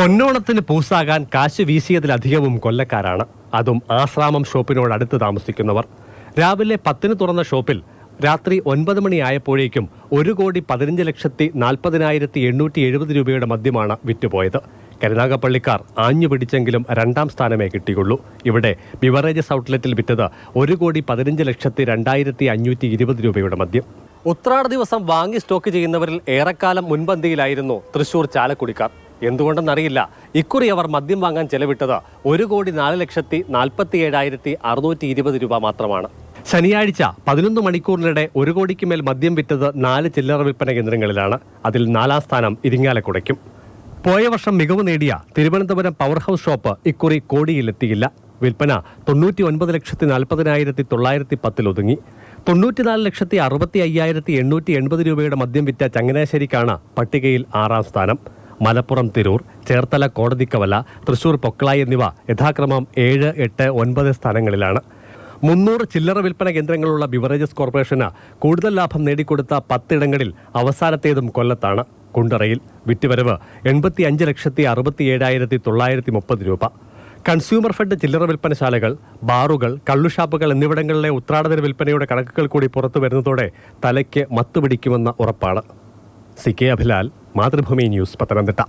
പൊന്നോണത്തിന് പൂസാകാൻ കാശ് വീശിയതിലധികവും കൊല്ലക്കാരാണ്. അതും ആശ്രാമം ഷോപ്പിനോടടുത്ത് താമസിക്കുന്നവർ. രാവിലെ 10 തുറന്ന ഷോപ്പിൽ രാത്രി 9 മണിയായപ്പോഴേക്കും 1,15,40,870 രൂപയുടെ മദ്യമാണ് വിറ്റുപോയത്. കരുനാഗപ്പള്ളിക്കാർ ആഞ്ഞുപിടിച്ചെങ്കിലും 2ാം സ്ഥാനമേ കിട്ടിയുള്ളൂ. ഇവിടെ ബിവറേജസ് ഔട്ട്ലെറ്റിൽ വിറ്റത് 1,15,02,520 രൂപയുടെ മദ്യം. ഉത്രാട ദിവസം വാങ്ങി സ്റ്റോക്ക് ചെയ്യുന്നവരിൽ ഏറെക്കാലം മുൻപന്തിയിലായിരുന്നു തൃശൂർ ചാലക്കുടിക്കാർ. എന്തുകൊണ്ടെന്നറിയില്ല, ഇക്കുറി അവർ മദ്യം വാങ്ങാൻ ചെലവിട്ടത് 1,04,47,620 രൂപ മാത്രമാണ്. ശനിയാഴ്ച 11 മണിക്കൂറിനിടെ 1 കോടിക്ക് മേൽ മദ്യം വിറ്റത് 4 ചില്ലറ വിൽപ്പന കേന്ദ്രങ്ങളിലാണ്. അതിൽ 4ാം സ്ഥാനം ഇരിങ്ങാലക്കുടയ്ക്കും. പോയ വർഷം മികവ് നേടിയ തിരുവനന്തപുരം പവർ ഹൗസ് ഷോപ്പ് ഇക്കുറി കോടിയിലെത്തിയില്ല. വിൽപ്പന 99,40,910 ഒതുങ്ങി. 94,65,880 രൂപയുടെ മദ്യം വിറ്റ ചങ്ങനാശ്ശേരിക്കാണ് പട്ടികയിൽ 6ാം സ്ഥാനം. മലപ്പുറം തിരൂർ, ചേർത്തല കോടതിക്കവല, തൃശൂർ പൊക്കളായി എന്നിവ യഥാക്രമം 7, 8, 9 സ്ഥാനങ്ങളിലാണ്. 300 ചില്ലറ വിൽപ്പന കേന്ദ്രങ്ങളുള്ള ബിവറേജസ് കോർപ്പറേഷന് കൂടുതൽ ലാഭം നേടിക്കൊടുത്ത 10 ഇടങ്ങളിൽ അവസാനത്തേതും കൊല്ലത്താണ്. കുണ്ടറയിൽ വിറ്റുവരവ് 85,67,930 രൂപ. കൺസ്യൂമർ ഫെഡ് ചില്ലറ വിൽപ്പനശാലകൾ, ബാറുകൾ, കള്ളുഷാപ്പുകൾ എന്നിവിടങ്ങളിലെ ഉത്രാടദിന വിൽപ്പനയുടെ കണക്കുകൾ കൂടി പുറത്തു വരുന്നതോടെ തലയ്ക്ക് മത്തുപിടിക്കുമെന്ന ഉറപ്പാണ്. CK Abhilal, Mathrubhumi news, Pathanamthitta.